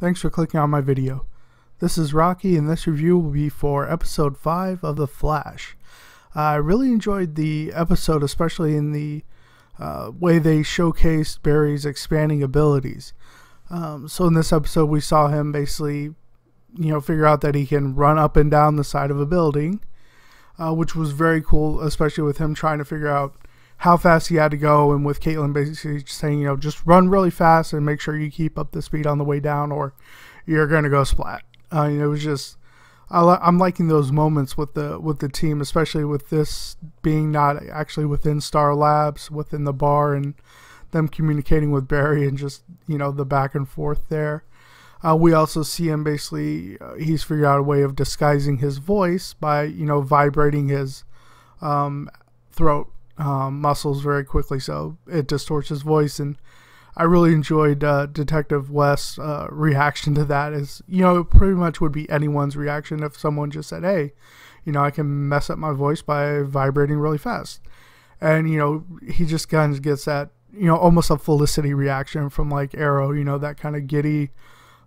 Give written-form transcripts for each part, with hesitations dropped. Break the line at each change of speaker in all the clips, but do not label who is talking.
Thanks for clicking on my video. This is Rocky, and this review will be for episode 5 of The Flash. I really enjoyed the episode, especially in the way they showcased Barry's expanding abilities. So in this episode, we saw him basically, figure out that he can run up and down the side of a building, which was very cool, especially with him trying to figure out how fast he had to go, and with Caitlin basically saying, just run really fast and make sure you keep up the speed on the way down or you're going to go splat. It was just, I'm liking those moments with the team, especially with this being not actually within Star Labs, within the bar, and them communicating with Barry and just, the back and forth there. We also see him basically, he's figured out a way of disguising his voice by, vibrating his throat muscles very quickly, so it distorts his voice. And I really enjoyed Detective West's reaction to that. Is it pretty much would be anyone's reaction if someone just said, hey, I can mess up my voice by vibrating really fast. And he just kind of gets that almost a Felicity reaction from like Arrow, that kind of giddy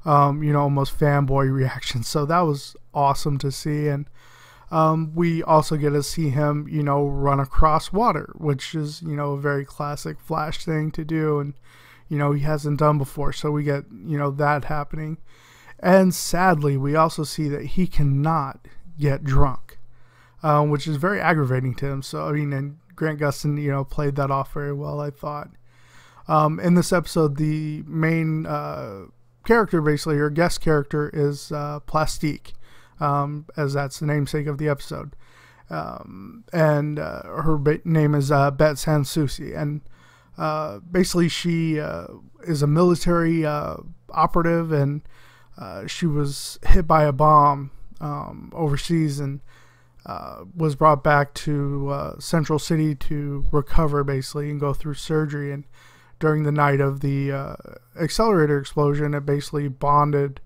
almost fanboy reaction. So that was awesome to see. And we also get to see him, run across water, which is, a very classic Flash thing to do, and, he hasn't done before. So we get, that happening. And sadly, we also see that he cannot get drunk, which is very aggravating to him. So, and Grant Gustin, played that off very well, I thought. In this episode, the main character, basically, or guest character, is Plastique. As that's the namesake of the episode. And her name is Bette Sans Souci. And basically she is a military operative, and she was hit by a bomb overseas, and was brought back to Central City to recover, basically, and go through surgery. And during the night of the accelerator explosion, it basically bonded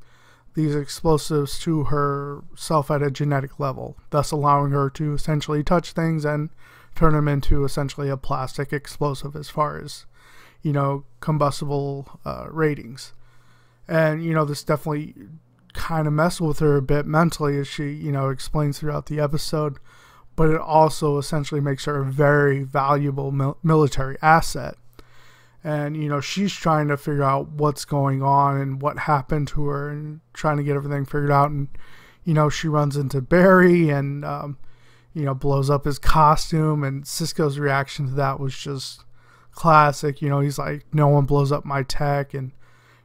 these explosives to herself at a genetic level, thus allowing her to essentially touch things and turn them into essentially a plastic explosive as far as, combustible ratings. And, this definitely kind of messed with her a bit mentally, as she, explains throughout the episode, but it also essentially makes her a very valuable military asset. And, she's trying to figure out what's going on and what happened to her, and trying to get everything figured out. And, she runs into Barry and, blows up his costume. And Cisco's reaction to that was just classic. He's like, no one blows up my tech. And,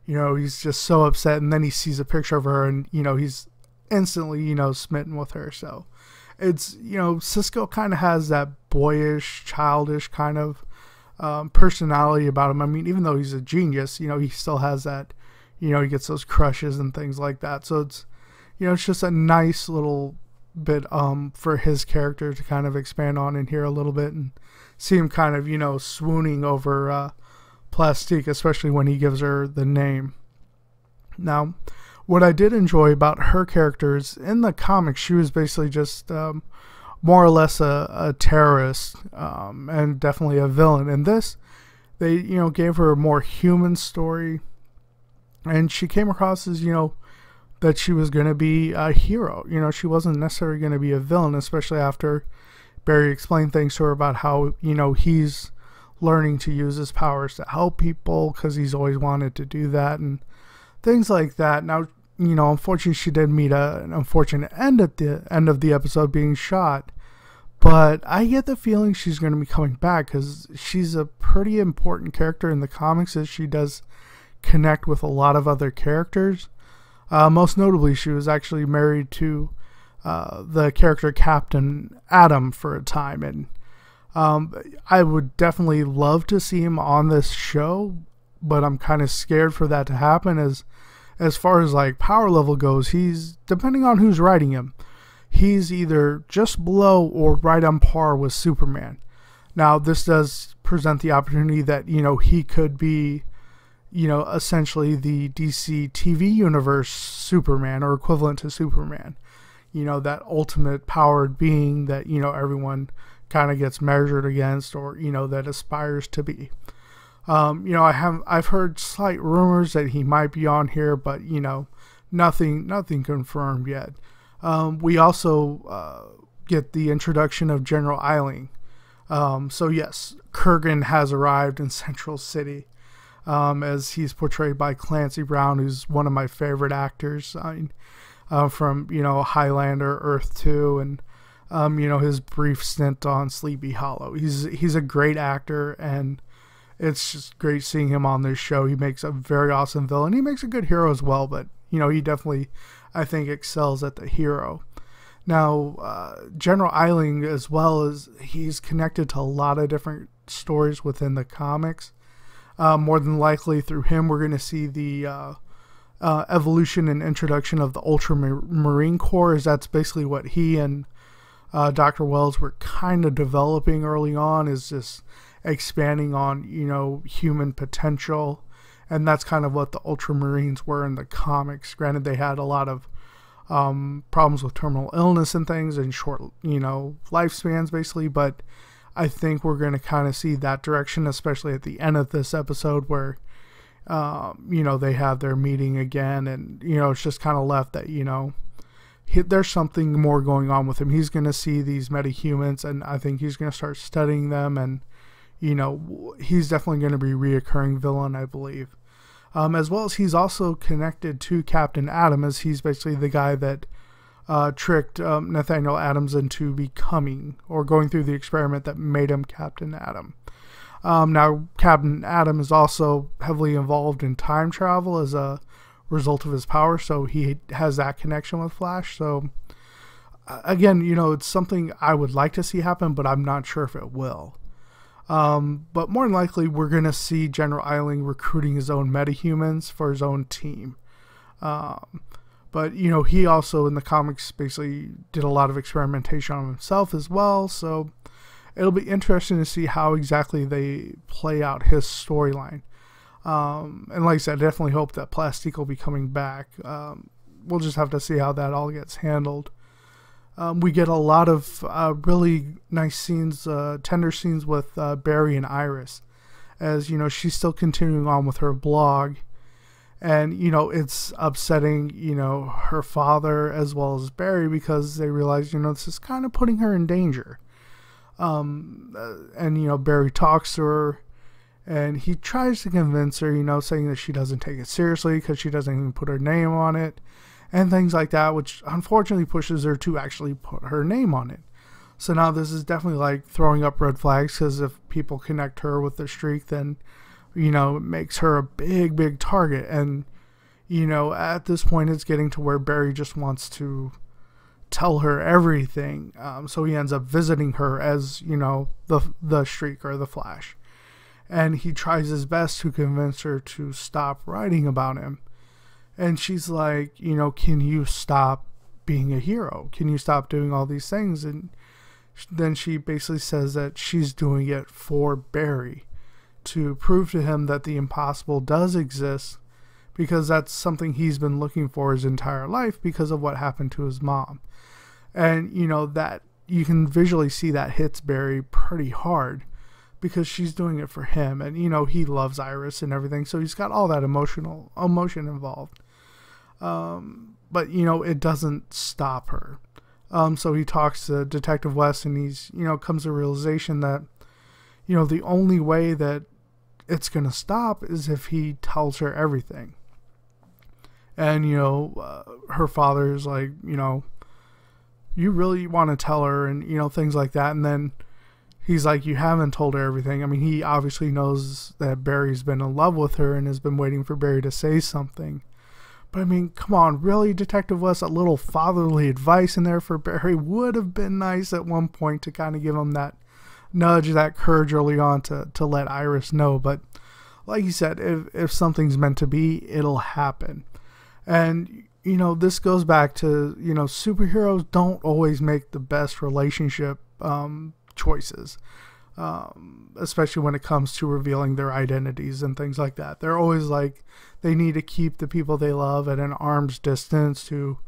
he's just so upset. And then he sees a picture of her, and, he's instantly, smitten with her. So it's, Cisco kind of has that boyish, childish kind of personality about him. I mean, even though he's a genius, he still has that, he gets those crushes and things like that. So it's, it's just a nice little bit for his character to kind of expand on in here a little bit, and see him kind of, swooning over Plastique, especially when he gives her the name. Now, what I did enjoy about her characters in the comics, she was basically just more or less a terrorist, and definitely a villain. In this, they, gave her a more human story, and she came across as, that she was going to be a hero. She wasn't necessarily going to be a villain, especially after Barry explained things to her about how, he's learning to use his powers to help people because he's always wanted to do that, and things like that. Now, unfortunately, she did meet an unfortunate end at the end of the episode, being shot. But I get the feeling she's going to be coming back, because she's a pretty important character in the comics, as she does connect with a lot of other characters. Most notably, she was actually married to the character Captain Atom for a time. And I would definitely love to see him on this show, but I'm kind of scared for that to happen, as far as like power level goes. He's, depending on who's writing him, he's either just below or right on par with Superman. Now, this does present the opportunity that, he could be, essentially the DC TV universe Superman, or equivalent to Superman. That ultimate powered being that, everyone kind of gets measured against, or, that aspires to be. I've heard slight rumors that he might be on here, but nothing confirmed yet. We also get the introduction of General Eiling. So yes, Kurgan has arrived in Central City, as he's portrayed by Clancy Brown, who's one of my favorite actors from Highlander, Earth 2, and his brief stint on Sleepy Hollow. He's a great actor, and it's just great seeing him on this show. He makes a very awesome villain. He makes a good hero as well, but he definitely, I think, excels at the hero. Now, General Eiling, as well, as he's connected to a lot of different stories within the comics. More than likely, through him, we're going to see the evolution and introduction of the Ultramarine Corps, as that's basically what he and Dr. Wells were kind of developing early on, is just expanding on, human potential. And that's kind of what the Ultramarines were in the comics. Granted, they had a lot of problems with terminal illness and things and short, lifespans, basically. But I think we're going to kind of see that direction, especially at the end of this episode where, they have their meeting again. And, it's just kind of left that, there's something more going on with him. He's going to see these metahumans, and I think he's going to start studying them. And, he's definitely going to be a reoccurring villain, I believe. As well as he's also connected to Captain Atom, as he's basically the guy that tricked Nathaniel Adams into becoming, or going through the experiment that made him Captain Atom. Now, Captain Atom is also heavily involved in time travel as a result of his power, so he has that connection with Flash. So, again, it's something I would like to see happen, but I'm not sure if it will. But more than likely, we're going to see General Eiling recruiting his own metahumans for his own team. But, he also in the comics basically did a lot of experimentation on himself as well. So it'll be interesting to see how exactly they play out his storyline. And like I said, I definitely hope that Plastique will be coming back. We'll just have to see how that all gets handled. We get a lot of really nice scenes, tender scenes with Barry and Iris, as she's still continuing on with her blog, and it's upsetting her father as well as Barry, because they realize this is kind of putting her in danger. And Barry talks to her, and he tries to convince her, saying that she doesn't take it seriously because she doesn't even put her name on it. And things like that, which unfortunately pushes her to actually put her name on it. So now this is definitely like throwing up red flags, because if people connect her with the streak, then, it makes her a big target. And, at this point, it's getting to where Barry just wants to tell her everything. So he ends up visiting her as, the streak or the Flash. And he tries his best to convince her to stop writing about him. And she's like, can you stop being a hero? Can you stop doing all these things? And then she basically says that she's doing it for Barry, to prove to him that the impossible does exist, because that's something he's been looking for his entire life because of what happened to his mom. And, that you can visually see that hits Barry pretty hard, because she's doing it for him. And, he loves Iris and everything. So he's got all that emotion involved. But, it doesn't stop her. So he talks to Detective West, and he's, comes to the realization that, the only way that it's going to stop is if he tells her everything. And, her father's like, you really want to tell her, and, things like that. And then he's like, you haven't told her everything. I mean, he obviously knows that Barry's been in love with her and has been waiting for Barry to say something. But I mean, come on, really, Detective West? A little fatherly advice in there for Barry would have been nice at one point, to kind of give him that nudge, that courage early on to let Iris know. But like you said, if something's meant to be, it'll happen. And, this goes back to, superheroes don't always make the best relationship choices, especially when it comes to revealing their identities and things like that. They're always like, they need to keep the people they love at an arm's distance to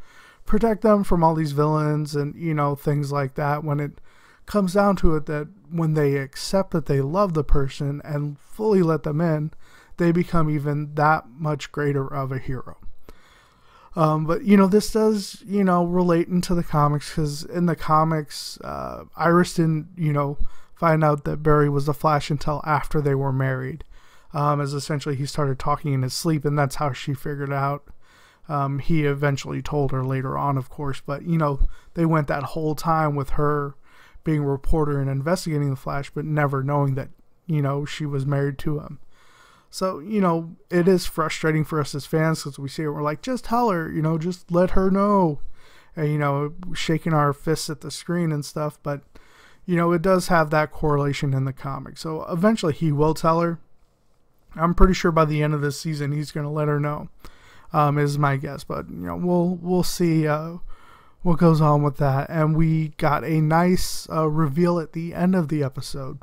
protect them from all these villains and, things like that when it comes down to it that when they accept that they love the person and fully let them in, they become even that much greater of a hero. But, you know, this does, you know, relate into the comics, because in the comics, Iris didn't, you know, find out that Barry was the Flash until after they were married, as essentially he started talking in his sleep, and that's how she figured it out. He eventually told her later on, of course, but, you know, they went that whole time with her being a reporter and investigating the Flash, but never knowing that, you know, she was married to him. So, you know, it is frustrating for us as fans, because we see it, we're like, just tell her, you know, just let her know, and, you know, shaking our fists at the screen and stuff. But, you know, it does have that correlation in the comic. So eventually he will tell her. I'm pretty sure by the end of this season he's going to let her know, is my guess. But, you know, we'll see what goes on with that. And we got a nice reveal at the end of the episode.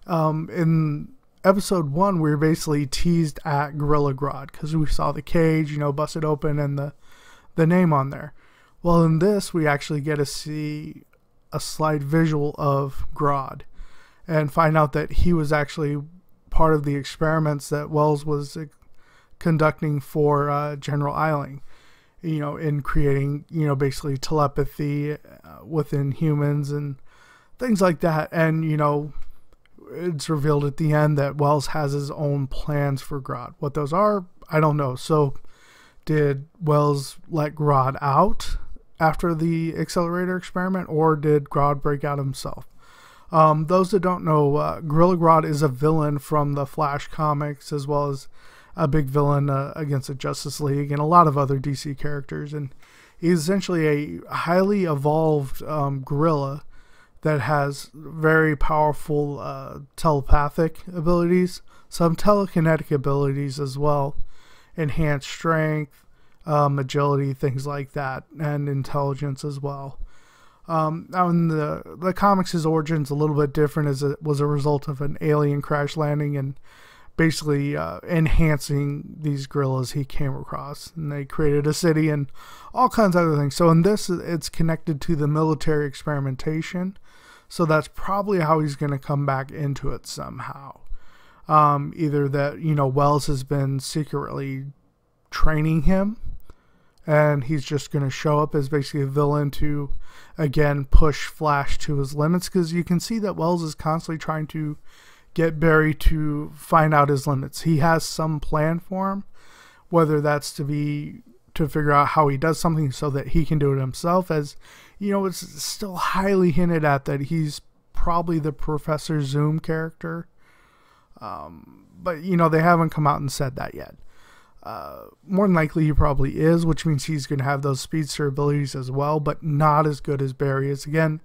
In episode 1, we were basically teased at Gorilla Grodd, because we saw the cage, you know, busted open and the name on there. Well, in this, we actually get to see a slight visual of Grodd and find out that he was actually part of the experiments that Wells was conducting for General Eiling, you know, in creating, you know, basically telepathy within humans and things like that. And, you know, it's revealed at the end that Wells has his own plans for Grodd. What those are, I don't know. So did Wells let Grodd out after the accelerator experiment, or did Grodd break out himself? Those that don't know, Gorilla Grodd is a villain from the Flash comics, as well as a big villain against the Justice League and a lot of other DC characters. And he's essentially a highly evolved gorilla that has very powerful telepathic abilities, some telekinetic abilities as well, enhanced strength, agility, things like that, and intelligence as well. Now in the comics, his origin's a little bit different, as it was a result of an alien crash landing and basically enhancing these gorillas he came across, and they created a city and all kinds of other things. So in this, it's connected to the military experimentation. So that's probably how he's going to come back into it somehow. Either that, you know, Wells has been secretly training him, and he's just going to show up as basically a villain to, again, push Flash to his limits. Because you can see that Wells is constantly trying to get Barry to find out his limits. He has some plan for him, whether that's to figure out how he does something so that he can do it himself. As you know, it's still highly hinted at that he's probably the Professor Zoom character, but you know, they haven't come out and said that yet. More than likely he probably is, which means he's going to have those speedster abilities as well, but not as good as Barry is. Again,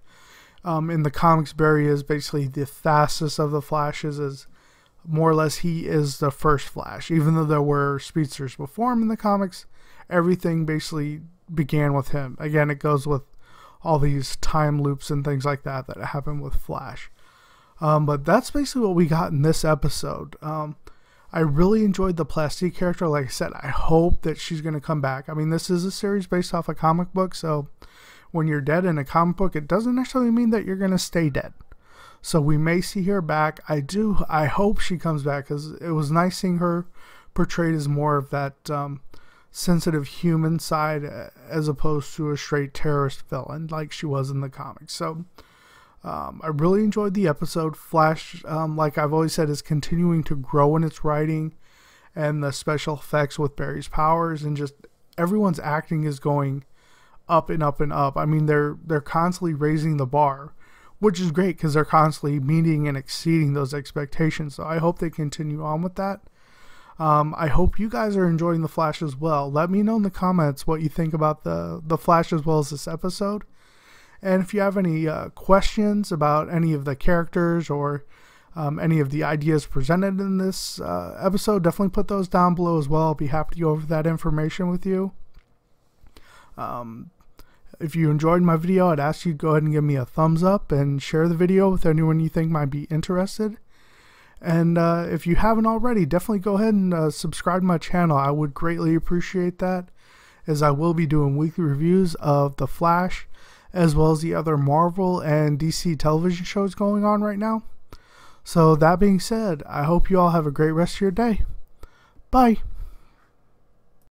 in the comics, Barry is basically the fastest of the Flashes, as more or less he is the first Flash. Even though there were speedsters before him in the comics, everything basically began with him. Again, it goes with all these time loops and things like that that happen with Flash. But that's basically what we got in this episode. I really enjoyed the Plastique character. Like I said, I hope that she's going to come back. I mean, this is a series based off a comic book, so when you're dead in a comic book, it doesn't necessarily mean that you're going to stay dead. So we may see her back. I hope she comes back, because it was nice seeing her portrayed as more of that sensitive human side, as opposed to a straight terrorist villain like she was in the comics. So I really enjoyed the episode. Flash, like I've always said, is continuing to grow in its writing and the special effects with Barry's powers, and just everyone's acting is going up and up and up. I mean, they're constantly raising the bar, which is great, because they're constantly meeting and exceeding those expectations. So I hope they continue on with that. I hope you guys are enjoying The Flash as well. Let me know in the comments what you think about the Flash as well as this episode. And if you have any questions about any of the characters or any of the ideas presented in this episode, definitely put those down below as well. I'll be happy to go over that information with you. If you enjoyed my video, I'd ask you to go ahead and give me a thumbs up and share the video with anyone you think might be interested. And if you haven't already, definitely go ahead and subscribe to my channel. I would greatly appreciate that, as I will be doing weekly reviews of The Flash, as well as the other Marvel and DC television shows going on right now. So that being said, I hope you all have a great rest of your day. Bye.